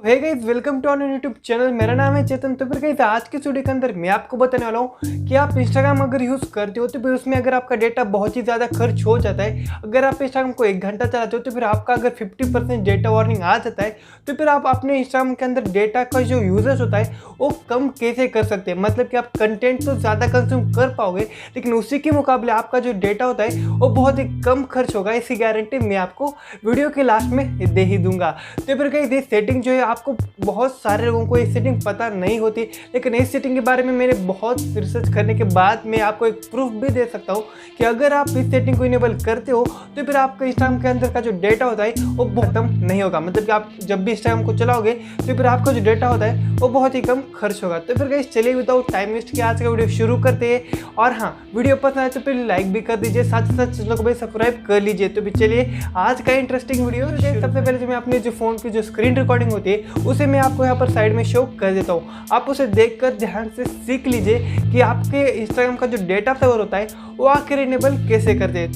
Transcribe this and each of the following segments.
Hey guys, welcome to on YouTube channel. मेरा नाम है चेतन। तो फिर गाइस आज के वीडियो के अंदर मैं आपको बताने वाला हूँ कि आप इंस्टाग्राम अगर यूज़ करते हो तो फिर उसमें अगर आपका डेटा बहुत ही ज़्यादा खर्च हो जाता है, अगर आप इंस्टाग्राम को 1 घंटा चलाते हो तो फिर आपका अगर 50% डेटा वार्निंग आ जाता है, तो फिर आप अपने इंस्टाग्राम के अंदर डेटा का जो यूजेस होता है वो कम कैसे कर सकते हैं। मतलब कि आप कंटेंट तो ज़्यादा कंज्यूम कर पाओगे, लेकिन उसी के मुकाबले आपका जो डेटा होता है वो बहुत ही कम खर्च होगा। इसकी गारंटी मैं आपको वीडियो के लास्ट में दे ही दूंगा। तो फिर गाइस ये सेटिंग जो है, आपको बहुत सारे लोगों को ये सेटिंग पता नहीं होती, लेकिन इस सेटिंग के बारे में मैंने बहुत रिसर्च करने के बाद मैं आपको एक प्रूफ भी दे सकता हूँ कि अगर आप इस सेटिंग को इनेबल करते हो तो फिर आपका इंस्टाग्राम के अंदर का जो डेटा होता है वो खत्म नहीं होगा। मतलब कि आप जब भी इंस्टाग्राम को चलाओगे तो फिर आपका जो डेटा होता है वो बहुत ही कम खर्च होगा। तो फिर गाइस चलिए विदाउट टाइम वेस्ट किए आज का वीडियो शुरू करते हैं। और हाँ, वीडियो पसंद आए तो फिर लाइक भी कर दीजिए, साथ ही साथ चैनल को भी सब्सक्राइब कर लीजिए। तो फिर चलिए आज का इंटरेस्टिंग वीडियो। सबसे पहले मैं अपने जो फोन की जो स्क्रीन रिकॉर्डिंग होती है उसे मैं आपको यहाँ पर साइड में शो कर देता हूँ। आप उसे देखकर ध्यान से सीख लीजिए कि आपके इंस्टाग्राम का जो डेटा सेवर होता है वो आखिर इनेबल कैसे कर दे।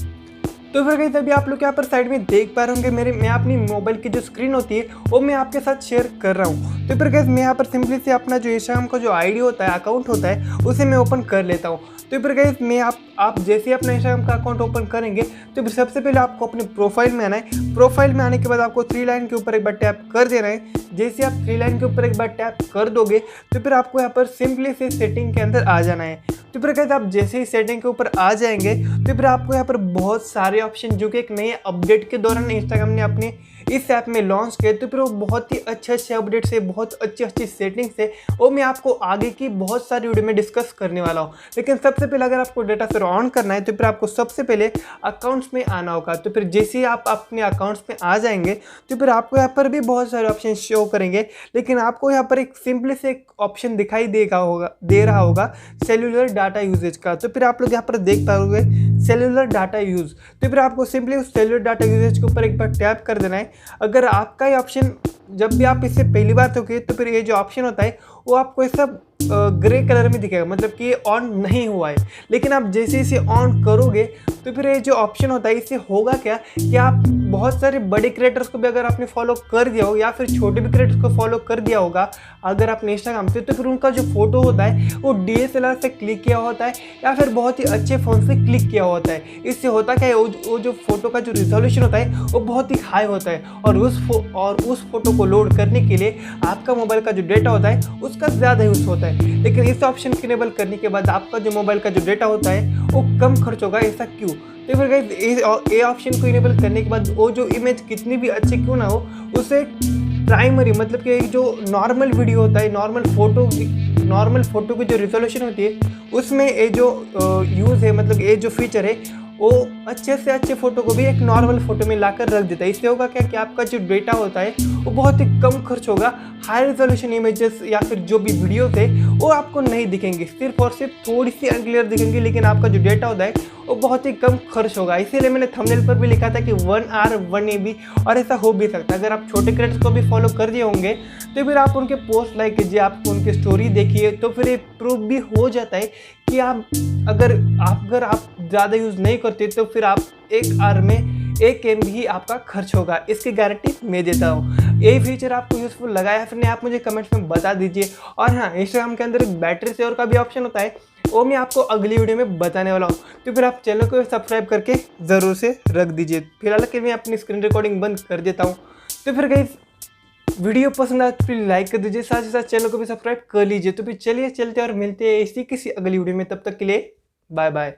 तो फिर गाइस अभी आप लोग यहाँ पर साइड में देख पा रहे होंगे मैं अपनी मोबाइल की जो स्क्रीन होती है वो मैं आपके साथ शेयर कर रहा हूँ। तो फिर गाइस मैं यहाँ पर सिंपली से अपना जो इंस्टाग्राम का जो आईडी होता है, अकाउंट होता है, उसे मैं ओपन कर लेता हूँ। तो फिर गाइस मैं आप जैसे ही अपना इंस्टाग्राम का अकाउंट ओपन करेंगे तो फिर सबसे पहले आपको अपने प्रोफाइल में आना है। प्रोफाइल में आने के बाद आपको 3 लाइन के ऊपर एक बार टैप कर देना है। जैसे आप 3 लाइन के ऊपर एक बार टैप कर दोगे तो फिर आपको यहाँ पर सिंपली से सेटिंग के अंदर आ जाना है। तो फिर गाइस आप जैसे ही सेटिंग के ऊपर आ जाएंगे तो फिर आपको यहाँ पर बहुत सारे ऑप्शन जो कि एक नए अपडेट के दौरान इंस्टाग्राम ने अपने इस ऐप में लॉन्च किए, तो फिर वो बहुत ही अच्छे अपडेट से, बहुत अच्छी सेटिंग से वो मैं आपको आगे की बहुत सारी वीडियो में डिस्कस करने वाला हूँ। लेकिन सबसे पहले अगर आपको डेटा फिर ऑन करना है तो फिर आपको सबसे पहले अकाउंट्स में आना होगा। तो फिर जैसे ही आप अपने अकाउंट्स में आ जाएंगे तो फिर आपको यहाँ पर भी बहुत सारे ऑप्शन शो करेंगे, लेकिन आपको यहाँ पर एक सिंपली से एक ऑप्शन दिखाई दे रहा होगा सेल्यूलर डाटा यूजेज का। तो फिर आप लोग यहाँ पर देख पाओगे सेल्यूलर डाटा यूज। तो फिर आपको सिंपली उस सेल्यूलर डाटा यूजेज के ऊपर एक बार टैप कर देना है। अगर आपका ये ऑप्शन जब भी आप इससे पहली बार दोगे तो फिर ये जो ऑप्शन होता है वो आपको ऐसा ग्रे कलर में दिखेगा, मतलब कि ये ऑन नहीं हुआ है। लेकिन आप जैसे इसे ऑन करोगे तो फिर ये जो ऑप्शन होता है इससे होगा क्या कि आप बहुत सारे बड़े क्रिएटर्स को भी अगर आपने फॉलो कर दिया हो या फिर छोटे भी क्रिएटर्स को फॉलो कर दिया होगा अगर आपने इंस्टाग्राम से, तो फिर उनका जो फोटो होता है वो DSLR से क्लिक किया होता है या फिर बहुत ही अच्छे फ़ोन से क्लिक किया होता है। इससे होता क्या है, वो जो फोटो का जो रिजोल्यूशन होता है वो बहुत ही हाई होता है और उस फोटो को लोड करने के लिए आपका मोबाइल का जो डेटा होता है उसका ज़्यादा यूज़ होता है। लेकिन इस ऑप्शन को इनेबल करने के बाद आपका जो मोबाइल का जो डेटा होता है वो कम खर्च होगा। ऐसा क्यों? तो फिर गाइस ये ऑप्शन को इनेबल करने के बाद वो जो इमेज कितनी भी अच्छी क्यों ना हो, उसे प्राइमरी मतलब कि जो नॉर्मल वीडियो होता है, नॉर्मल फोटो की जो रिजोल्यूशन होती है उसमें ये जो यूज़ है, मतलब ये जो फीचर है वो अच्छे से अच्छे फोटो को भी एक नॉर्मल फोटो में लाकर रख देता है। इससे होगा क्या कि आपका जो डेटा होता है वो बहुत ही कम खर्च होगा। हाई रेजोल्यूशन इमेजेस या फिर जो भी वीडियोस है वो आपको नहीं दिखेंगे, सिर्फ और सिर्फ थोड़ी सी अनक्लियर दिखेंगे, लेकिन आपका जो डेटा होता है वो बहुत ही कम खर्च होगा। इसीलिए मैंने थंबनेल पर भी लिखा था कि 1 आवर 1 AB, और ऐसा हो भी सकता है। अगर आप छोटे क्रिएटर्स को भी फॉलो कर दिए होंगे तो फिर आप उनके पोस्ट लाइक कीजिए, आप उनकी स्टोरी देखिए, तो फिर ये प्रूफ भी हो जाता है कि अगर आप ज़्यादा यूज़ नहीं करते तो फिर आप 1 आवर में 1 MB ही आपका खर्च होगा। इसकी गारंटी मैं देता हूँ। यही फीचर आपको यूज़फुल लगा या फिर नहीं, आप मुझे कमेंट्स में बता दीजिए। और हाँ, इंस्टाग्राम के अंदर एक बैटरी सेवर का भी ऑप्शन होता है, वो मैं आपको अगली वीडियो में बताने वाला हूँ। तो फिर आप चैनल को सब्सक्राइब करके ज़रूर से रख दीजिए। फिलहाल के मैं अपनी स्क्रीन रिकॉर्डिंग बंद कर देता हूँ। तो फिर गाइस वीडियो पसंद आए तो फिर लाइक कर दीजिए, साथ ही साथ चैनल को भी सब्सक्राइब कर लीजिए। तो फिर चलिए चलते और मिलते हैं इसी किसी अगली वीडियो में। तब तक के लिए बाय बाय।